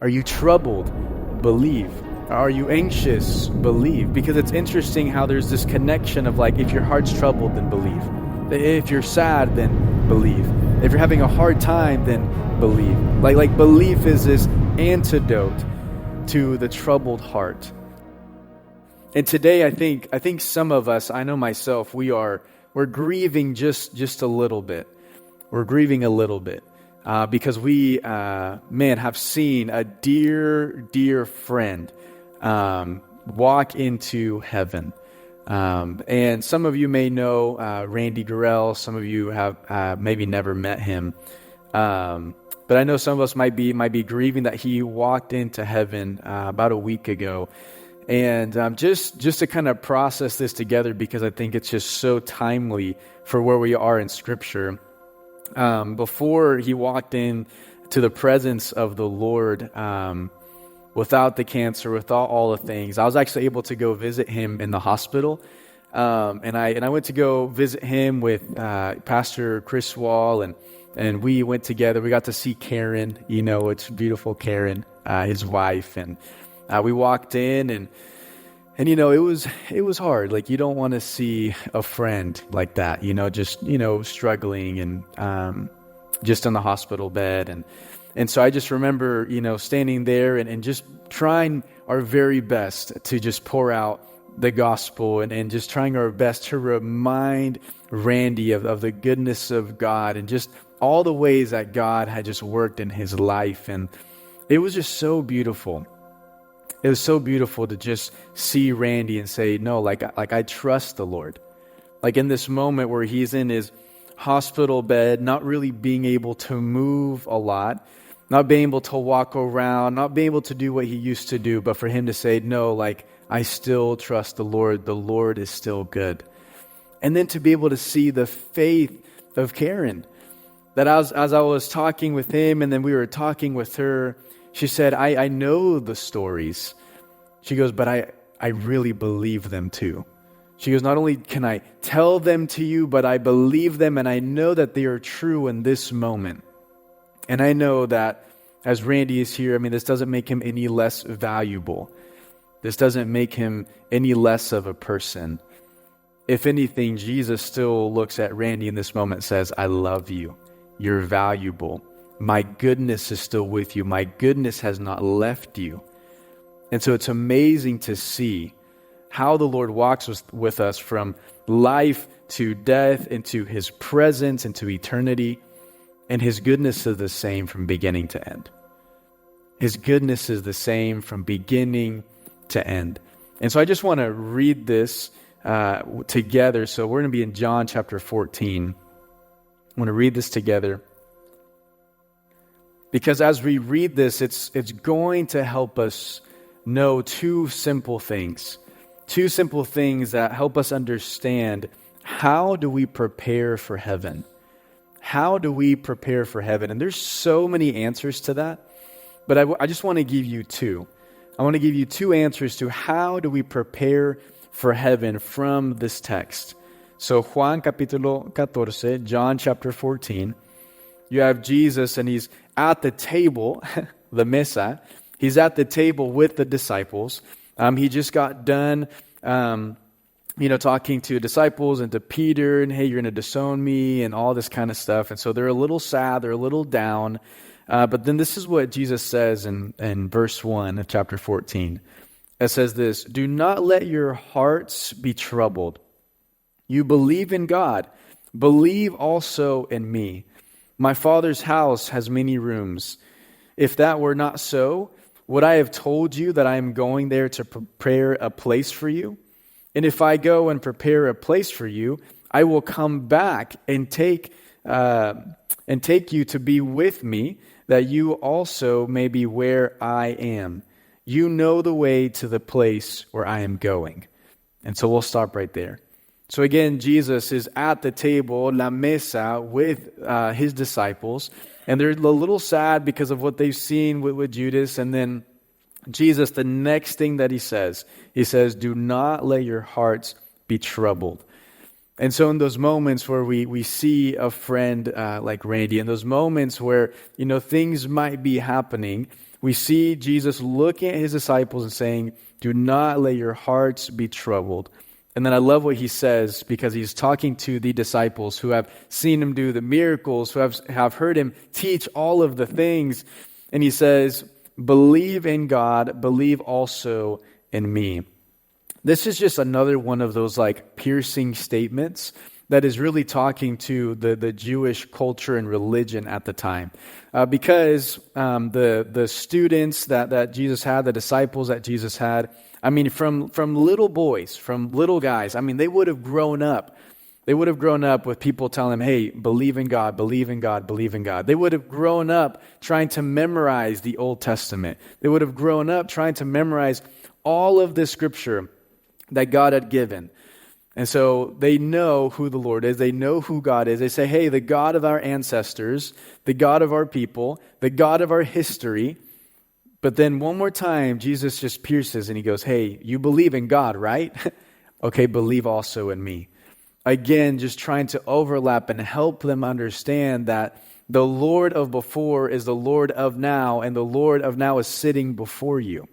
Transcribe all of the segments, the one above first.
Are you troubled? Believe. Are you anxious? Believe. Because it's interesting how there's this connection of like, if your heart's troubled, then believe. If you're sad, then believe. If you're having a hard time, then believe. Like belief is this antidote to the troubled heart. And today, I think some of us, I know myself, we're grieving just a little bit. We're grieving a little bit because we, have seen a dear friend walk into heaven. And some of you may know Randy Gurrell. Some of you have maybe never met him. But I know some of us might be grieving that he walked into heaven about a week ago. And just to kind of process this together, because I think it's just so timely for where we are in Scripture. Before he walked in to the presence of the Lord, without the cancer, without all the things, I was actually able to go visit him in the hospital. And I went to go visit him with Pastor Chris Wall, and we went together. We got to see Karen, it's beautiful Karen, his wife, and we walked in, and it was hard. Like, you don't want to see a friend like that, just struggling and just in the hospital bed, and so I just remember standing there and just trying our very best to just pour out the gospel and just trying our best to remind Randy of the goodness of God and just all the ways that God had just worked in his life, and it was just so beautiful. It was so beautiful to just see Randy and say, no, like I trust the Lord. Like in this moment where he's in his hospital bed, not really being able to move a lot, not being able to walk around, not being able to do what he used to do, but for him to say, no, like I still trust the Lord is still good. And then to be able to see the faith of Karen, that as I was talking with him and then we were talking with her, she said, I know the stories. She goes, but I really believe them too. She goes, not only can I tell them to you, but I believe them and I know that they are true in this moment. And I know that as Randy is here, this doesn't make him any less valuable. This doesn't make him any less of a person. If anything, Jesus still looks at Randy in this moment and says, I love you. You're valuable. My goodness is still with you. My goodness has not left you. And so it's amazing to see how the Lord walks with us from life to death into his presence, into eternity. And his goodness is the same from beginning to end. His goodness is the same from beginning to end. And so I just want to read this together. So we're going to be in John chapter 14. I want to read this together. Because as we read this, it's going to help us know two simple things that help us understand how do we prepare for heaven. How do we prepare for heaven? And there's so many answers to that, but I just want to give you two. I want to give you two answers to how do we prepare for heaven from this text. So Juan capítulo 14, John chapter 14, you have Jesus and he's at the table, the mesa. He's at the table with the disciples. He just got done, talking to disciples and to Peter and, hey, you're going to disown me and all this kind of stuff. And so they're a little sad. They're a little down. But then this is what Jesus says in verse 1 of chapter 14. It says this, do not let your hearts be troubled. You believe in God. Believe also in me. My Father's house has many rooms. If that were not so, would I have told you that I am going there to prepare a place for you? And if I go and prepare a place for you, I will come back and take you to be with me, that you also may be where I am. You know the way to the place where I am going. And so we'll stop right there. So again, Jesus is at the table, la mesa, with his disciples, and they're a little sad because of what they've seen with Judas. And then Jesus, the next thing that he says, do not let your hearts be troubled. And so in those moments where we see a friend like Randy, in those moments where, things might be happening, We see Jesus looking at his disciples and saying, do not let your hearts be troubled. And then I love what he says, because he's talking to the disciples who have seen him do the miracles, who have heard him teach all of the things. And he says, believe in God, believe also in me. This is just another one of those like piercing statements that is really talking to the Jewish culture and religion at the time. Because the students that Jesus had, the disciples that Jesus had, I mean, from little boys, from little guys, I mean, they would have grown up. They would have grown up with people telling them, hey, believe in God, believe in God, believe in God. They would have grown up trying to memorize the Old Testament. They would have grown up trying to memorize all of the scripture that God had given. And so they know who the Lord is. They know who God is. They say, hey, the God of our ancestors, the God of our people, the God of our history. But then one more time, Jesus just pierces and he goes, hey, you believe in God, right? Okay, believe also in me. Again, just trying to overlap and help them understand that the Lord of before is the Lord of now, and the Lord of now is sitting before you.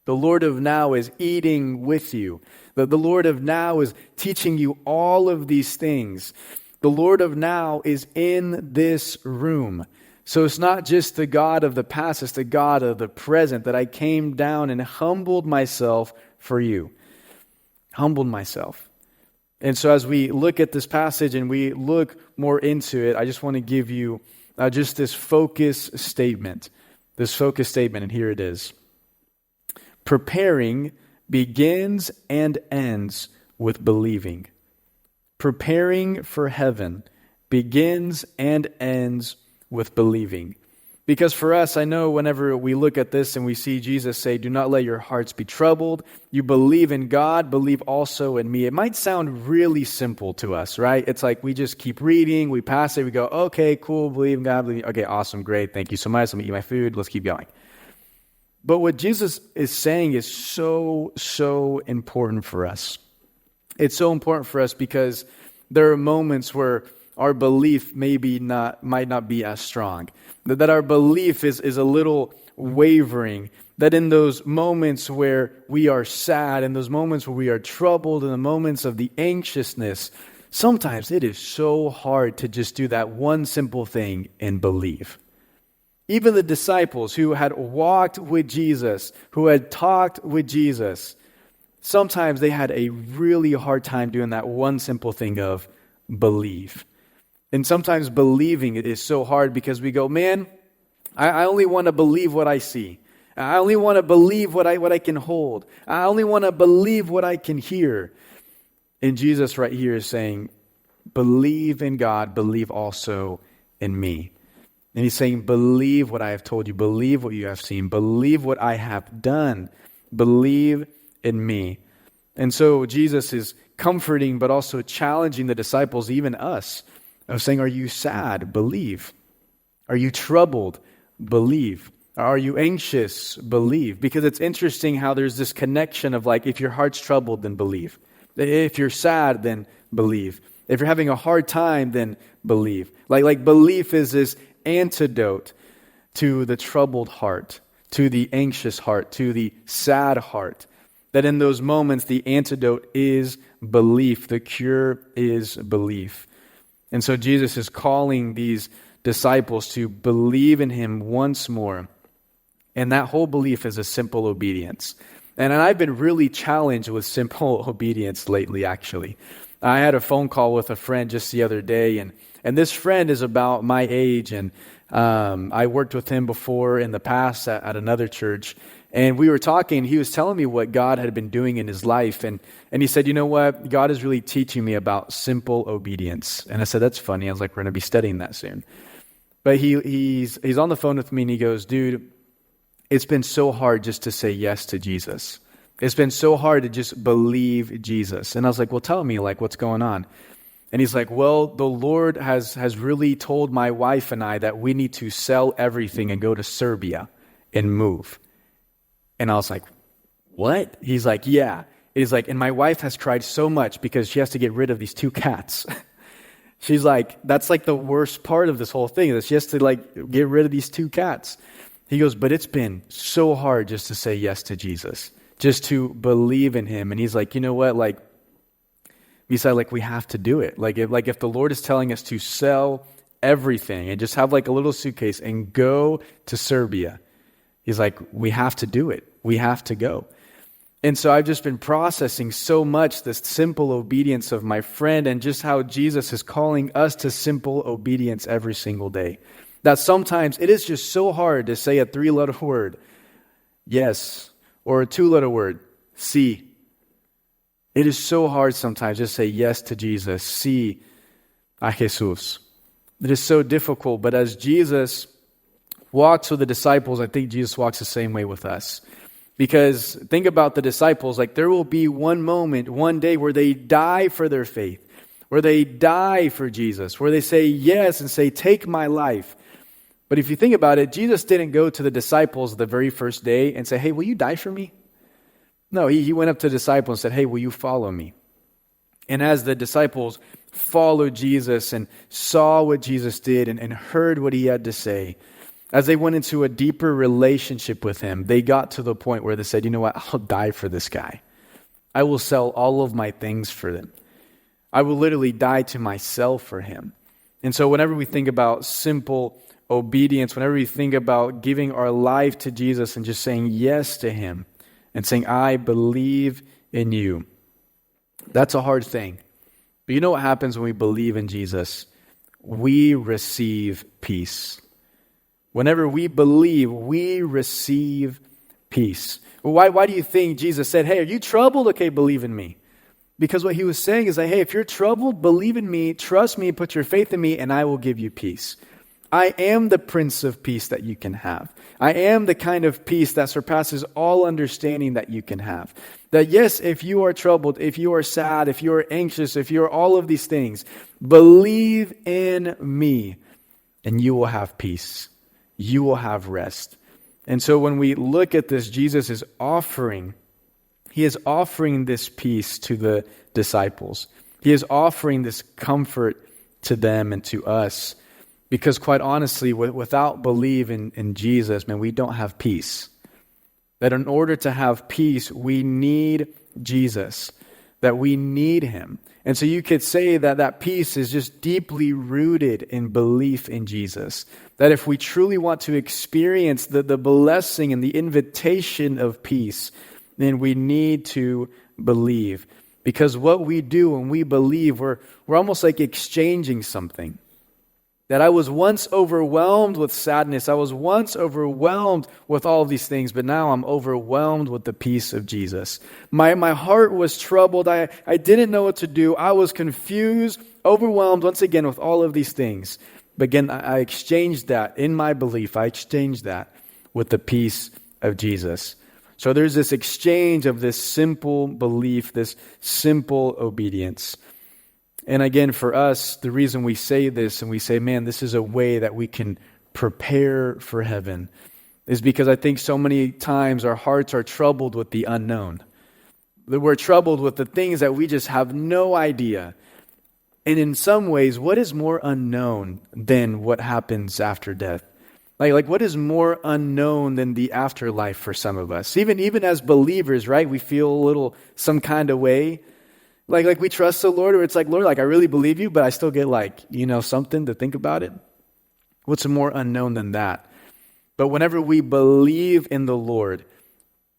The Lord of now is eating with you. The Lord of now is teaching you all of these things. The Lord of now is in this room. So it's not just the God of the past, it's the God of the present, that I came down and humbled myself for you. Humbled myself. And so as we look at this passage and we look more into it, I just want to give you just this focus statement. This focus statement, and here it is. Preparing begins and ends with believing. Preparing for heaven begins and ends with believing. Because for us, I know whenever we look at this and we see Jesus say, do not let your hearts be troubled. You believe in God, believe also in me. It might sound really simple to us, right? It's like we just keep reading, we pass it, we go, okay, cool, believe in God, believe. Okay, awesome, great, thank you so much. Let me eat my food, let's keep going. But what Jesus is saying is so important for us. It's so important for us because there are moments where our belief might not be as strong. That our belief is a little wavering. That in those moments where we are sad, in those moments where we are troubled, in the moments of the anxiousness, sometimes it is so hard to just do that one simple thing and believe. Even the disciples who had walked with Jesus, who had talked with Jesus, sometimes they had a really hard time doing that one simple thing of believe. And sometimes believing it is so hard because we go, man, I only want to believe what I see. I only want to believe what I can hold. I only want to believe what I can hear. And Jesus right here is saying, believe in God, believe also in me. And he's saying, believe what I have told you, believe what you have seen, believe what I have done, believe in me. And so Jesus is comforting but also challenging the disciples, even us, of saying, are you sad? Believe. Are you troubled? Believe. Are you anxious? Believe. Because it's interesting how there's this connection of like, if your heart's troubled, then believe. If you're sad, then believe. If you're having a hard time, then believe. Like belief is this antidote to the troubled heart, to the anxious heart, to the sad heart. That in those moments, the antidote is belief. The cure is belief. And so Jesus is calling these disciples to believe in him once more. And that whole belief is a simple obedience. And I've been really challenged with simple obedience lately, actually. I had a phone call with a friend just the other day, and this friend is about my age, and I worked with him before in the past at another church. And we were talking, and he was telling me what God had been doing in his life. And he said, you know what? God is really teaching me about simple obedience. And I said, that's funny. I was like, we're going to be studying that soon. But he's on the phone with me, and he goes, dude, it's been so hard just to say yes to Jesus. It's been so hard to just believe Jesus. And I was like, well, tell me, like, what's going on? And he's like, well, the Lord has really told my wife and I that we need to sell everything and go to Serbia and move. And I was like, what? He's like, yeah. He's like, and my wife has cried so much because she has to get rid of these 2 cats. She's like, that's like the worst part of this whole thing, is she has to like get rid of these 2 cats. He goes, but it's been so hard just to say yes to Jesus, just to believe in him. And he's like, you know what? Like, he said, like, we have to do it. Like if the Lord is telling us to sell everything and just have like a little suitcase and go to Serbia, he's like, we have to do it. We have to go. And so I've just been processing so much this simple obedience of my friend and just how Jesus is calling us to simple obedience every single day. That sometimes it is just so hard to say a 3-letter word, yes, or a 2-letter word, sí. It is so hard sometimes to say yes to Jesus, sí a Jesús. It is so difficult, but as Jesus walks with the disciples, I think Jesus walks the same way with us. Because think about the disciples, like there will be one moment, one day where they die for their faith, where they die for Jesus, where they say yes and say, take my life. But if you think about it, Jesus didn't go to the disciples the very first day and say, hey, will you die for me? No, he went up to the disciples and said, hey, will you follow me? And as the disciples followed Jesus and saw what Jesus did and heard what he had to say, as they went into a deeper relationship with him, they got to the point where they said, you know what, I'll die for this guy. I will sell all of my things for them. I will literally die to myself for him. And so whenever we think about simple obedience, whenever we think about giving our life to Jesus and just saying yes to him and saying, I believe in you, that's a hard thing. But you know what happens when we believe in Jesus? We receive peace. Whenever we believe, we receive peace. Well, why do you think Jesus said, hey, are you troubled? Okay, believe in me. Because what he was saying is that, hey, if you're troubled, believe in me, trust me, put your faith in me, and I will give you peace. I am the Prince of Peace that you can have. I am the kind of peace that surpasses all understanding that you can have. That yes, if you are troubled, if you are sad, if you are anxious, if you are all of these things, believe in me, and you will have peace. You will have rest. And so when we look at this, Jesus is offering this peace to the disciples. He is offering this comfort to them and to us. Because quite honestly, without belief in Jesus, man, we don't have peace. That in order to have peace, we need Jesus. That we need him. And so you could say that that peace is just deeply rooted in belief in Jesus. That if we truly want to experience the blessing and the invitation of peace, then we need to believe. Because what we do when we believe, we're almost like exchanging something. That I was once overwhelmed with sadness. I was once overwhelmed with all of these things, but now I'm overwhelmed with the peace of Jesus. My heart was troubled. I didn't know what to do. I was confused, overwhelmed once again with all of these things. But again, I exchanged that in my belief. I exchanged that with the peace of Jesus. So there's this exchange of this simple belief, this simple obedience. And again, for us, the reason we say this and we say, man, this is a way that we can prepare for heaven is because I think so many times our hearts are troubled with the unknown. That we're troubled with the things that we just have no idea. And in some ways, what is more unknown than what happens after death? Like what is more unknown than the afterlife for some of us? Even as believers, right? We feel a little some kind of way. Like we trust the Lord, or it's like, Lord, like I really believe you, but I still get something to think about it. What's more unknown than that? But whenever we believe in the Lord,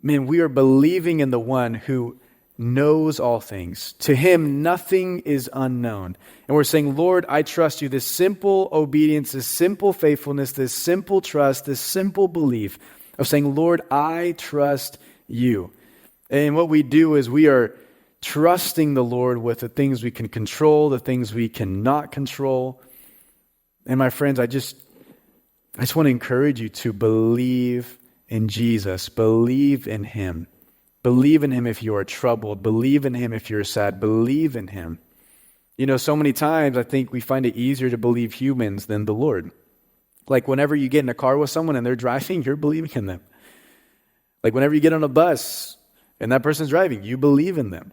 man, we are believing in the one who knows all things. To him, nothing is unknown. And we're saying, Lord, I trust you. This simple obedience, this simple faithfulness, this simple trust, this simple belief of saying, Lord, I trust you. And what we do is we are trusting the Lord with the things we can control, the things we cannot control. And my friends, I just want to encourage you to believe in Jesus. Believe in him. Believe in him if you are troubled. Believe in him if you're sad. Believe in him. So many times I think we find it easier to believe humans than the Lord. Like whenever you get in a car with someone and they're driving, you're believing in them. Like whenever you get on a bus and that person's driving, you believe in them.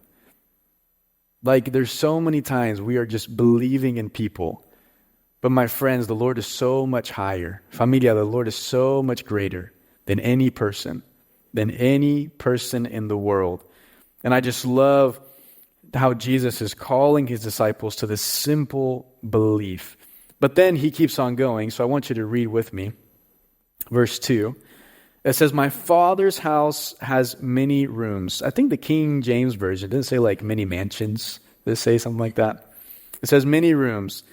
Like there's so many times we are just believing in people But my friends, the Lord is so much higher. Familia, the Lord is so much greater than any person in the world. And I just love how Jesus is calling his disciples to this simple belief. But then he keeps on going, so I want you to read with me. Verse 2. It says, my Father's house has many rooms. I think the King James Version didn't say like many mansions. Did it say something like that? It says many rooms.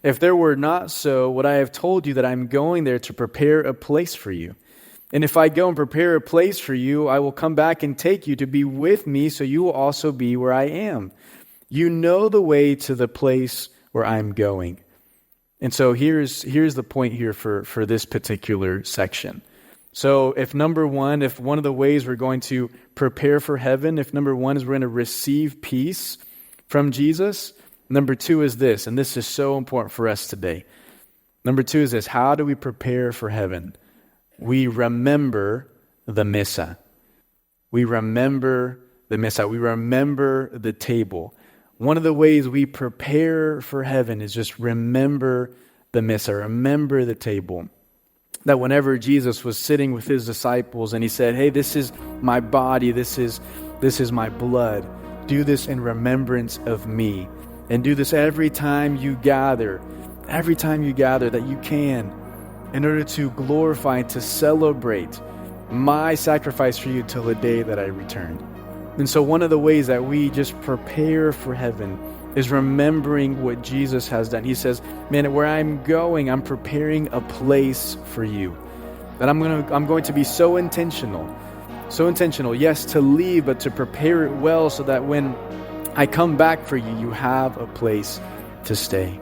If there were not so, would I have told you that I'm going there to prepare a place for you? And if I go and prepare a place for you, I will come back and take you to be with me, so you will also be where I am. You know the way to the place where I'm going. And so here's the point here for this particular section. So if one of the ways we're going to prepare for heaven, if number one is we're going to receive peace from Jesus, number two is this, and this is so important for us today. Number two is this: how do we prepare for heaven? We remember the Missa. We remember the Missa. We remember the table. One of the ways we prepare for heaven is just remember the Missa, remember the table. That whenever Jesus was sitting with his disciples and he said, hey, this is my body, this is my blood. Do this in remembrance of me. And do this every time you gather that you can, in order to glorify and to celebrate my sacrifice for you till the day that I return. And so one of the ways that we just prepare for heaven is remembering what Jesus has done. He says, man, where I'm going, I'm preparing a place for you. That I'm going to be so intentional, yes, to leave, but to prepare it well so that when I come back for you, you have a place to stay.